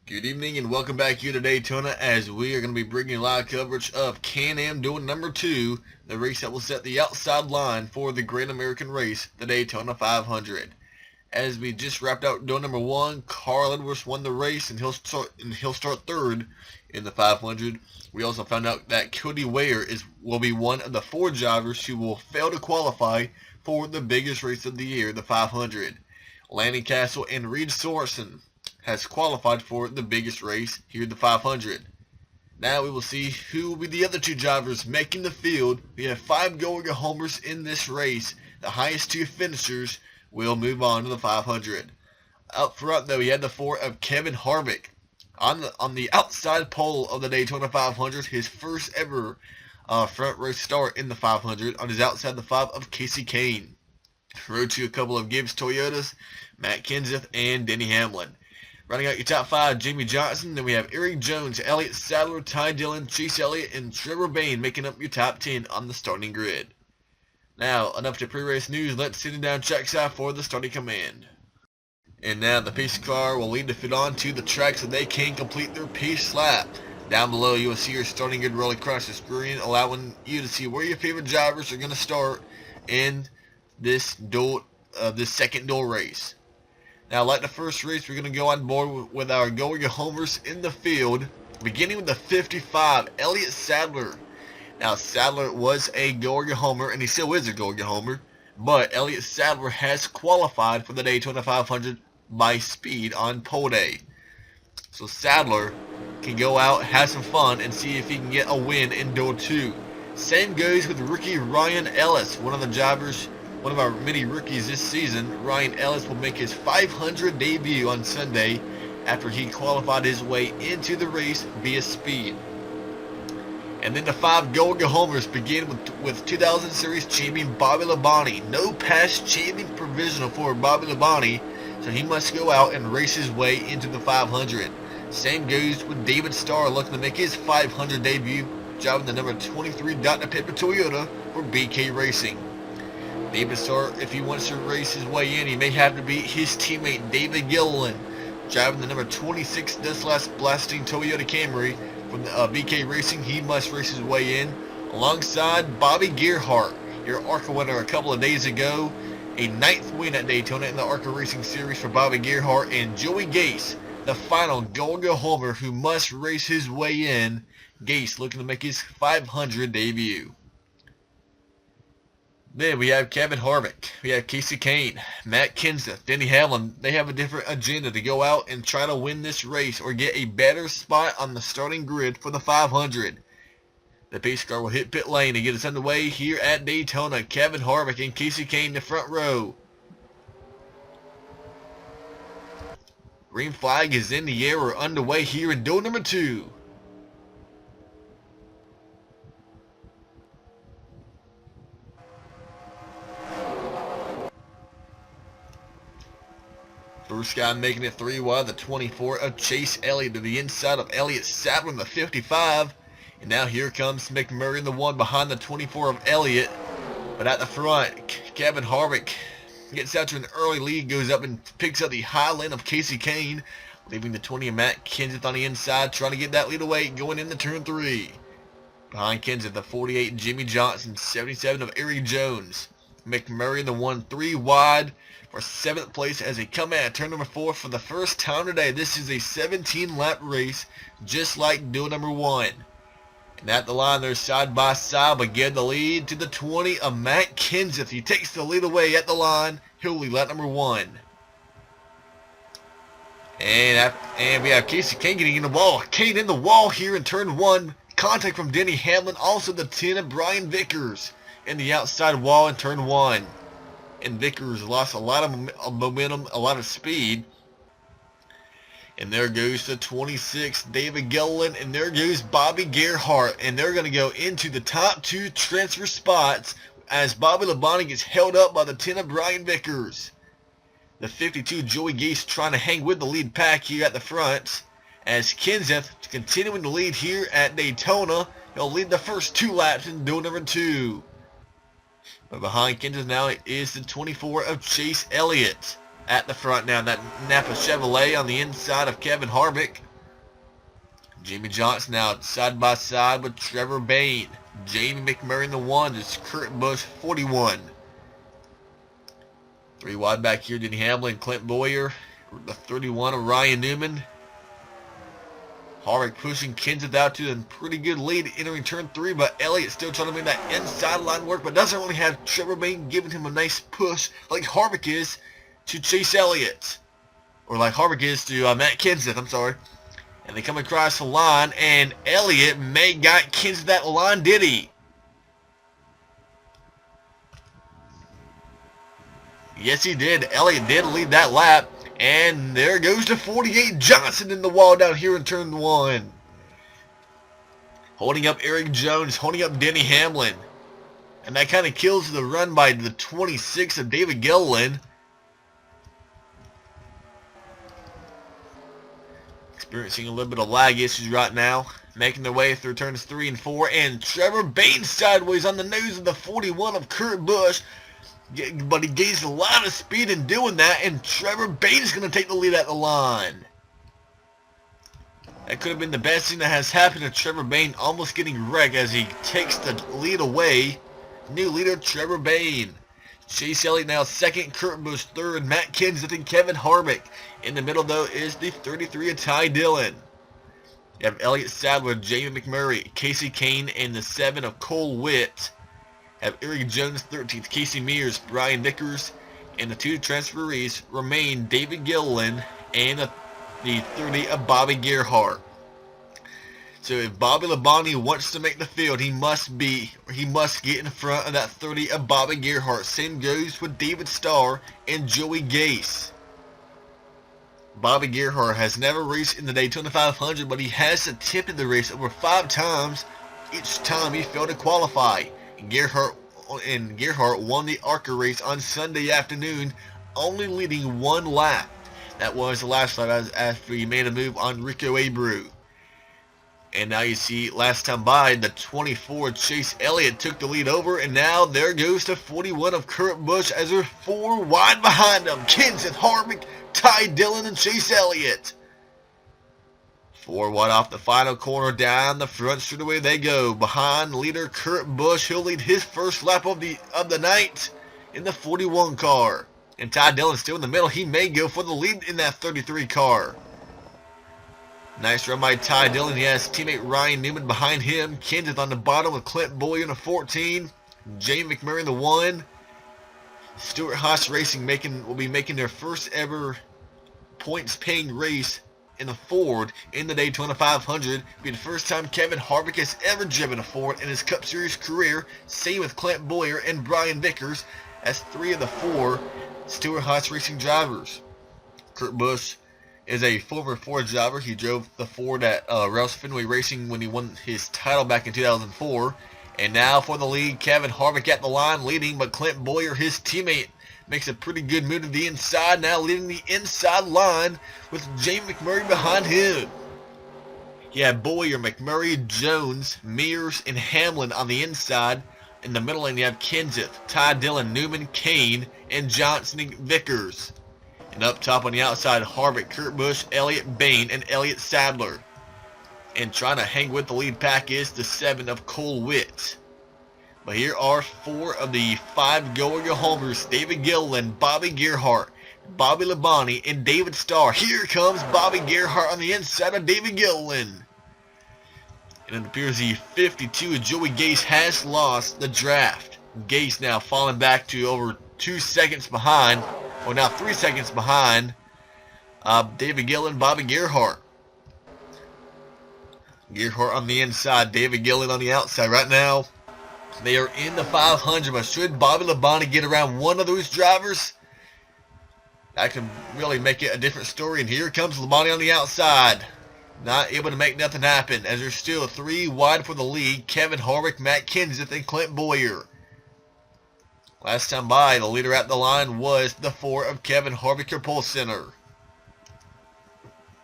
Good evening and welcome back here to Daytona as we are going to be bringing you live coverage of Can-Am Duel number 2, the race that will set the outside line for the Great American Race, the Daytona 500. As we just wrapped out Duel number 1, Carl Edwards won the race and he'll start third in the 500. We also found out that Cody Ware will be one of the 4 drivers who will fail to qualify for the biggest race of the year, the 500. Lanny Castle and Reed Sorensen has qualified for the biggest race here, the 500. Now we will see who will be the other 2 drivers making the field. We have 5 going homers in this race. The highest 2 finishers will move on to the 500. Out front, though, we had the 4 of Kevin Harvick on the outside pole of the Daytona 500, his first ever front row start in the 500 on his outside, the 5 of Kasey Kahne. Rode to a couple of Gibbs Toyotas, Matt Kenseth, and Denny Hamlin. Running out your top 5, Jamie Johnson. Then we have Eric Jones, Elliott Sadler, Ty Dillon, Chase Elliott, and Trevor Bayne making up your top 10 on the starting grid. Now, enough to pre-race news. Let's sit down trackside for the starting command. And now the pace car will lead the field on to the track so they can complete their pace lap. Down below, you will see your starting grid roll across the screen, allowing you to see where your favorite drivers are going to start in this second duel race. Now, like the first race, we're going to go on board with our going homers in the field, beginning with the 55, Elliott Sadler. Now, Sadler was a going homer, and he still is a going homer, but Elliott Sadler has qualified for the Daytona 500 by speed on pole day. So Sadler can go out, have some fun, and see if he can get a win in Duel 2. Same goes with rookie Ryan Ellis, one of our many rookies this season. Ryan Ellis will make his 500 debut on Sunday after he qualified his way into the race via speed. And then the 5 going homers begin with 2000 Series champion Bobby Labonte. No past champion provisional for Bobby Labonte, so he must go out and race his way into the 500. Same goes with David Starr, looking to make his 500 debut, driving the number 23 Dr. Pepper Toyota for BK Racing. David Starr, if he wants to race his way in, he may have to beat his teammate David Gilliland, driving the number 26 Dust Blasting Toyota Camry from BK Racing. He must race his way in alongside Bobby Gerhart, your ARCA winner a couple of days ago, a 9th win at Daytona in the ARCA Racing Series for Bobby Gerhart, and Joey Gase, the final going homer who must race his way in. Gase looking to make his 500 debut. Then we have Kevin Harvick, we have Kasey Kahne, Matt Kenseth, Denny Hamlin. They have a different agenda to go out and try to win this race or get a better spot on the starting grid for the 500. The pace car will hit pit lane to get us underway here at Daytona. Kevin Harvick and Kasey Kahne in the front row. Green flag is in the air. We're underway here in duel number 2. First guy making it 3 wide, the 24 of Chase Elliott to the inside of Elliott Sadler in the 55. And now here comes McMurray in the 1 behind the 24 of Elliott. But at the front, Kevin Harvick gets out to an early lead, goes up and picks up the high lane of Kasey Kahne, leaving the 20 of Matt Kenseth on the inside, trying to get that lead away going into turn 3. Behind Kenseth, the 48 Jimmy Johnson, 77 of Eric Jones. McMurray in the 1, 3 wide for 7th place as they come out turn number 4 for the first time today. This is a 17-lap race, just like duel number 1. And at the line, they're side by side, but give the lead to the 20 of Matt Kenseth. He takes the lead away at the line. He'll lead lap number 1. And we have Kasey Kahne getting in the wall. Kahne in the wall here in turn 1. Contact from Denny Hamlin. Also the 10 of Brian Vickers in the outside wall in turn 1. And Vickers lost a lot of momentum, a lot of speed. And there goes the 26, David Gilliland, and there goes Bobby Gerhart. And they're going to go into the top 2 transfer spots as Bobby Labonte gets held up by the 10 of Brian Vickers. The 52, Joey Gase, trying to hang with the lead pack here at the front, as Kenseth continuing to lead here at Daytona. He'll lead the first 2 laps in duel number 2. But behind Kenseth now is the 24 of Chase Elliott. At the front now, that Napa Chevrolet on the inside of Kevin Harvick. Jamie Johnson now side by side with Trevor Bayne. Jamie McMurray in the 1. It's Kurt Busch 41. 3 wide back here, Denny Hamlin, Clint Bowyer. The 31 of Ryan Newman. Harvick pushing Kenseth out to a pretty good lead entering turn 3, but Elliott still trying to make that inside line work, but doesn't really have Trevor Bayne giving him a nice push like Harvick is to Chase Elliott. Or like Harvick is to Matt Kenseth, I'm sorry. And they come across the line, and Elliott may got Kenseth that line, did he? Yes, he did. Elliott did lead that lap. And there goes the 48 Johnson in the wall down here in turn 1. Holding up Eric Jones, holding up Denny Hamlin. And that kind of kills the run by the 26 of David Gilliland. Experiencing a little bit of lag issues right now. Making their way through turns 3 and 4. And Trevor Bayne sideways on the nose of the 41 of Kurt Busch. But he gains a lot of speed in doing that. And Trevor Bayne is going to take the lead at the line. That could have been the best thing that has happened to Trevor Bayne, almost getting wrecked as he takes the lead away. New leader, Trevor Bayne. Chase Elliott now second, Kurt Busch third, Matt Kenseth and Kevin Harvick. In the middle, though, is the 33 of Ty Dillon. You have Elliott Sadler, Jamie McMurray, Kasey Kahne, and the 7 of Cole Witt. You have Eric Jones 13th, Casey Mears, Brian Vickers, and the 2 transferees remain David Gilliland and the 30 of Bobby Gerhart. So if Bobby Labonte wants to make the field, he must get in front of that 30 of Bobby Gerhart. Same goes with David Starr and Joey Gase. Bobby Gerhart has never raced in the Daytona 500, but he has attempted the race over 5 times. Each time he failed to qualify. Gerhart won the ARCA race on Sunday afternoon, only leading 1 lap. That was the last lap after he made a move on Rico Abreu. And now you see, last time by, the 24 Chase Elliott took the lead over, and now there goes the 41 of Kurt Busch as they're 4 wide behind him. Kenseth, Harvick, Ty Dillon, and Chase Elliott. 4 wide off the final corner, down the front straightaway they go. Behind leader Kurt Busch, he'll lead his first lap of the night in the 41 car. And Ty Dillon still in the middle. He may go for the lead in that 33 car. Nice run by Ty Dillon. He has teammate Ryan Newman behind him. Kenseth on the bottom with Clint Bowyer in the 14. Jamie McMurray in the 1. Stewart Haas Racing will be making their first ever points-paying race in the Ford in the Daytona 500. It'll be the first time Kevin Harvick has ever driven a Ford in his Cup Series career. Same with Clint Bowyer and Brian Vickers as 3 of the 4 Stewart Haas Racing drivers. Kurt Busch is a former Ford driver. He drove the Ford at Roush Fenway Racing when he won his title back in 2004. And now for the lead, Kevin Harvick at the line leading, but Clint Bowyer, his teammate, makes a pretty good move to the inside, now leading the inside line with Jamie McMurray behind him. You have Bowyer, McMurray, Jones, Mears, and Hamlin on the inside. In the middle lane, you have Kenseth, Ty Dillon, Newman, Kahne, and Johnson and Vickers. And up top on the outside, Harvick, Kurt Busch, Elliott Bayne, and Elliott Sadler. And trying to hang with the lead pack is the 7 of Cole Witt. But here are 4 of the 5 Go-Go homers: David Gilliland, Bobby Gerhart, Bobby Labonte, and David Starr. Here comes Bobby Gerhart on the inside of David Gilliland. And it appears the 52 of Joey Gase has lost the draft. Gase now falling back to over 2 seconds behind, or now 3 seconds behind David Gilliland, Bobby Gerhart. Gerhart on the inside, David Gilliland on the outside. Right now, they are in the 500, but should Bobby Labonte get around one of those drivers, that could really make it a different story. And here comes Labonte on the outside. Not able to make nothing happen, as there's still 3 wide for the lead: Kevin Harvick, Matt Kenseth, and Clint Bowyer. Last time by, the leader at the line was the 4 of Kevin Harvick, your pole center.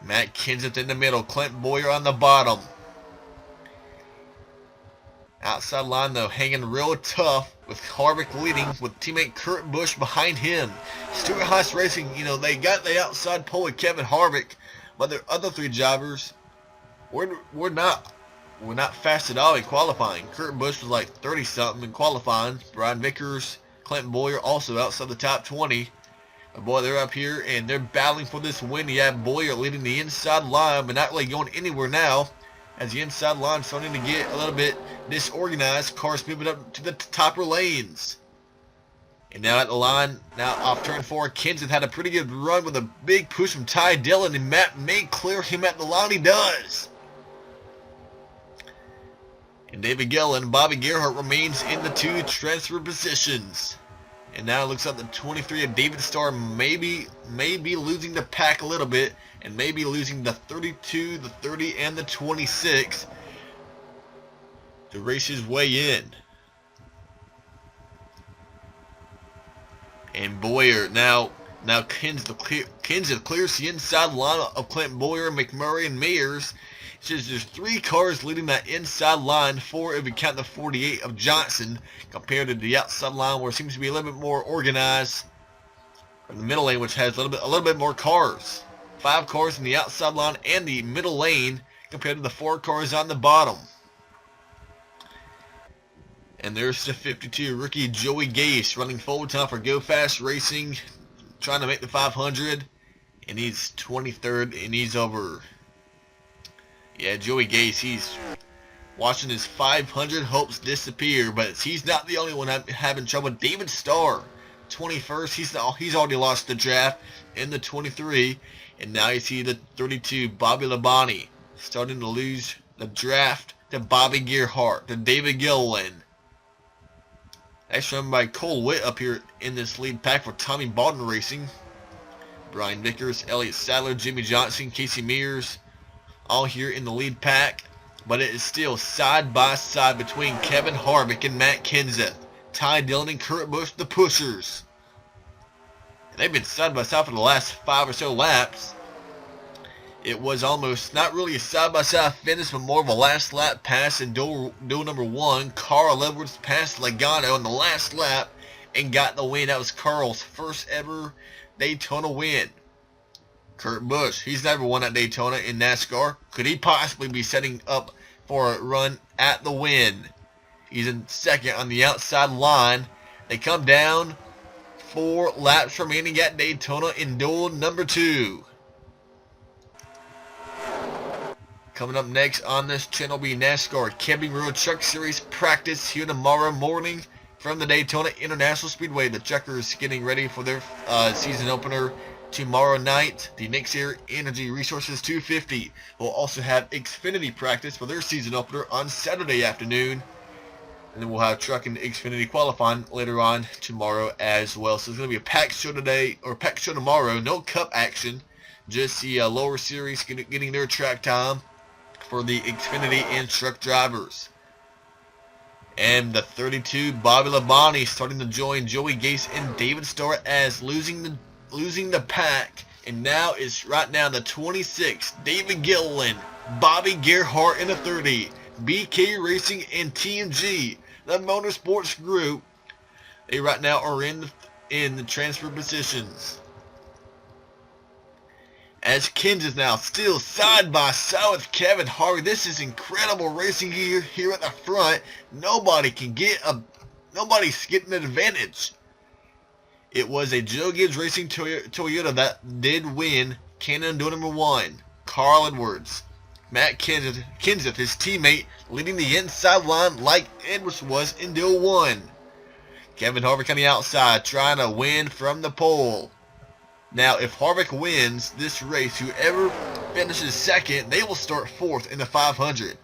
Matt Kenseth in the middle, Clint Bowyer on the bottom. Outside line, though, hanging real tough with Harvick leading with teammate Kurt Busch behind him. Stewart Haas Racing, they got the outside pole with Kevin Harvick, but their other 3 drivers we're not fast at all in qualifying. Kurt Busch was like 30 something in qualifying. Brian Vickers, Clinton Boyer also outside the top 20. But boy, they're up here and they're battling for this win. You have Boyer leading the inside line, but not really going anywhere now, as the inside line starting to get a little bit disorganized. Cars moving up to the topper lanes. And now at the line, now off turn 4, Kenseth had a pretty good run with a big push from Ty Dillon, and Matt may clear him at the line. He does. And David Gillen, Bobby Gerhart remains in the 2 transfer positions. And now it looks like the 23 of David Starr may be losing the pack a little bit, and maybe losing the 32, the 30, and the 26 to race his way in. And Boyer now Kenseth clears the inside line of Clinton Boyer, McMurray, and Mears. It says there's 3 cars leading that inside line, 4 if you count the 48 of Johnson, compared to the outside line where it seems to be a little bit more organized. In the middle lane, which has a little bit more cars. 5 cars in the outside line and the middle lane compared to the 4 cars on the bottom. And there's the 52 rookie Joey Gase running full time for Go Fast Racing, trying to make the 500, and he's 23rd, and he's over. Yeah, Joey Gase, he's watching his 500 hopes disappear, but he's not the only one having trouble. David Starr, 21st, he's already lost the draft in the 23, and now you see the 32 Bobby Labonte starting to lose the draft to Bobby Gerhart, to David Gillen. That's run by Cole Witt up here in this lead pack for Tommy Baldwin Racing. Brian Vickers, Elliott Sadler, Jimmy Johnson, Casey Mears, all here in the lead pack. But it is still side by side between Kevin Harvick and Matt Kenseth. Ty Dillon and Kurt Busch, the pushers. And they've been side by side for the last 5 or so laps. It was almost not really a side-by-side finish, but more of a last lap pass in duel number 1. Carl Edwards passed Logano in the last lap and got the win. That was Carl's first ever Daytona win. Kurt Busch, he's never won at Daytona in NASCAR. Could he possibly be setting up for a run at the win? He's in second on the outside line. They come down 4 laps remaining at Daytona in duel number 2. Coming up next on this channel will be NASCAR Camping Road Truck Series practice here tomorrow morning from the Daytona International Speedway. The Truckers getting ready for their season opener tomorrow night. The Nexair Energy Resources 250 will also have Xfinity practice for their season opener on Saturday afternoon. And then we'll have Truck and Xfinity qualifying later on tomorrow as well. So it's going to be a packed show today, or packed show tomorrow. No Cup action, just the lower series getting their track time for the Xfinity and Truck drivers. And the 32 Bobby Labonte starting to join Joey Gase and David Starr as losing the pack. And now it's right now the 26 David Gillen, Bobby Gerhart in the 30, BK Racing and TMG, the Motorsports Group. They right now are in the transfer positions. As Kenseth now still side by side with Kevin Harvick. This is incredible racing here at the front. Nobody's getting an advantage. It was a Joe Gibbs Racing Toyota that did win Can-Am Duel number 1. Carl Edwards, Matt Kenseth, his teammate, leading the inside line like Edwards was in Duel 1. Kevin Harvick on the outside trying to win from the pole. Now, if Harvick wins this race, whoever finishes second, they will start 4th in the 500.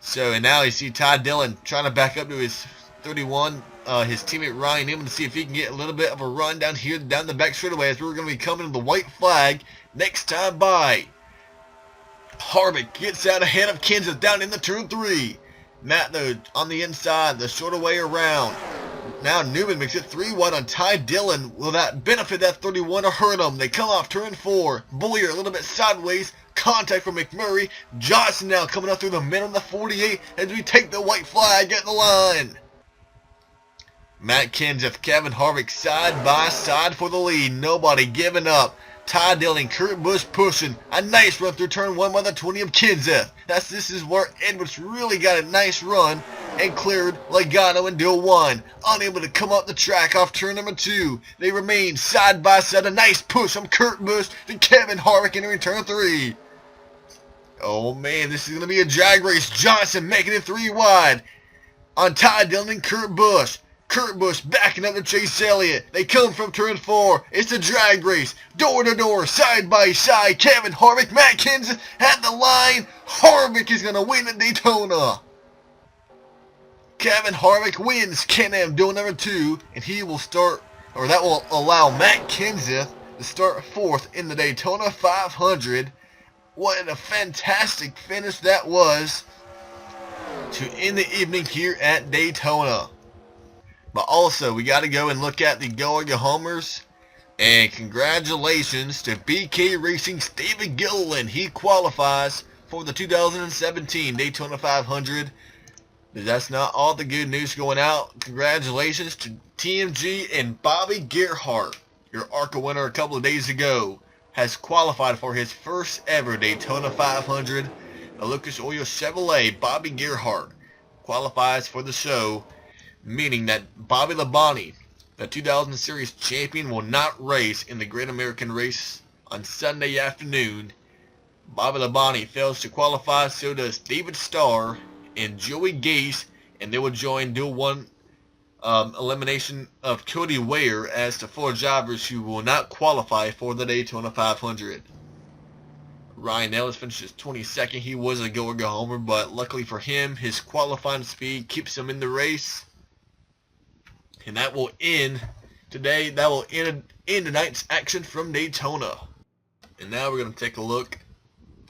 So, and now you see Ty Dillon trying to back up to his 31, his teammate Ryan Newman, to see if he can get a little bit of a run down here, down the back straightaway, as we're going to be coming to the white flag next time by. Harvick gets out ahead of Kenseth down in the turn 3. Matt, though, on the inside, the shorter way around. Now Newman makes it 3-1 on Ty Dillon. Will that benefit that 31 or hurt him? They come off turn 4. Boyer a little bit sideways. Contact from McMurray. Johnson now coming up through the middle of the 48 as we take the white flag at the line. Matt Kenseth, Kevin Harvick side by side for the lead. Nobody giving up. Ty Dillon, Kurt Busch pushing. A nice run through turn 1 by the 20 of Kenseth. This is where Edwards really got a nice run and cleared Logano and Duel 1. Unable to come up the track off turn number 2. They remain side by side. A nice push from Kurt Busch to Kevin Harvick entering turn 3. Oh man, this is going to be a drag race. Johnson making it 3 wide on Ty Dillon and Kurt Busch. Kurt Busch backing up to Chase Elliott. They come from turn 4. It's a drag race. Door to door, side by side. Kevin Harvick, Matt Kenseth at the line. Harvick is going to win at Daytona. Kevin Harvick wins Can-Am Duel number 2, and he will start, or that will allow Matt Kenseth to start 4th in the Daytona 500. What a fantastic finish that was to end the evening here at Daytona. But also, we got to go and look at the Going Homers. And congratulations to BK Racing's David Gilliland. He qualifies for the 2017 Daytona 500. But that's not all the good news going out. Congratulations to TMG and Bobby Gerhart. Your ARCA winner a couple of days ago has qualified for his first ever Daytona 500. The Lucas Oil Chevrolet Bobby Gerhart qualifies for the show, meaning that Bobby Labonte, the 2000 Series champion, will not race in the Great American Race on Sunday afternoon. Bobby Labonte fails to qualify, so does David Starr and Joey Gase, and they will join Duel 1 elimination of Cody Ware as the 4 drivers who will not qualify for the Daytona 500. Ryan Ellis finishes 22nd. He was a go-homer, but luckily for him, his qualifying speed keeps him in the race. And that will end today. That will end tonight's action from Daytona. And now we're going to take a look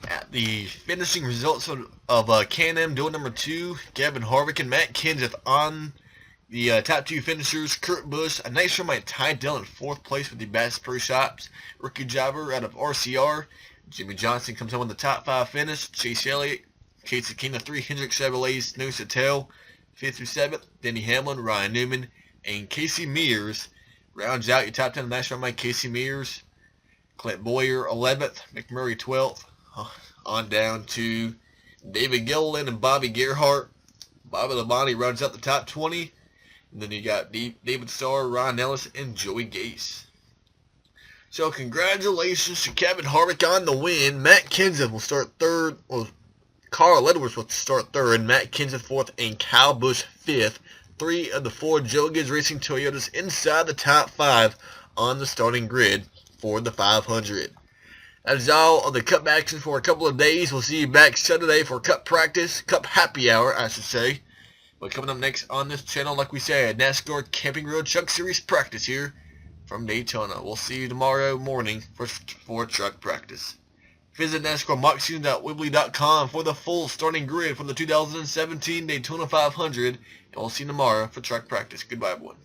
at the finishing results of Can-Am Duel number 2. Kevin Harvick and Matt Kenseth on the top 2 finishers. Kurt Busch, a nice run by Ty Dillon, 4th place with the Bass Pro Shops. Rookie driver out of RCR. Jimmy Johnson comes home with the top 5 finish. Chase Elliott, Kasey Kahne, 3 Hendrick Chevrolets, nose to tail, 5th through 7th. Denny Hamlin, Ryan Newman, and Casey Mears rounds out your top 10. Nice run by Casey Mears. Clint Boyer, 11th. McMurray, 12th. On down to David Gilliland and Bobby Gerhart. Bobby Labonte rounds out the top 20. And then you got David Starr, Ryan Ellis, and Joey Gase. So congratulations to Kevin Harvick on the win. Matt Kenseth will start 3rd. Well, Carl Edwards will start 3rd. Matt Kenseth 4th, and Kyle Busch 5th. 3 of the 4 Joe Gibbs Racing Toyotas inside the top 5 on the starting grid for the 500. That is all of the Cup action for a couple of days. We'll see you back Saturday for Cup practice, Cup happy hour, I should say. But coming up next on this channel, like we said, NASCAR Camping Road Truck Series practice here from Daytona. We'll see you tomorrow morning for truck practice. Visit NASCARMockseason.weebly.com for the full starting grid for the 2017 Daytona 500. And we'll see you tomorrow for truck practice. Goodbye, everyone.